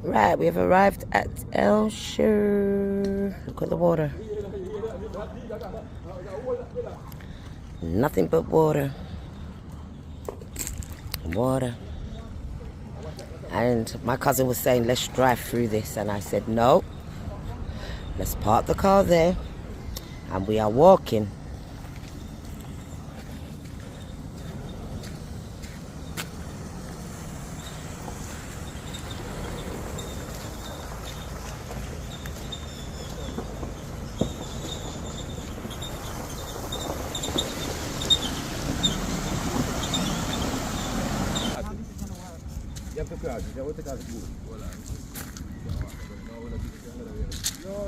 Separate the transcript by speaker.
Speaker 1: Right, we have arrived at Hellshire. Look at the water. Nothing but water. Water. And my cousin was saying, let's drive through this. And I said, no. Let's park the car there. And we are walking.
Speaker 2: No,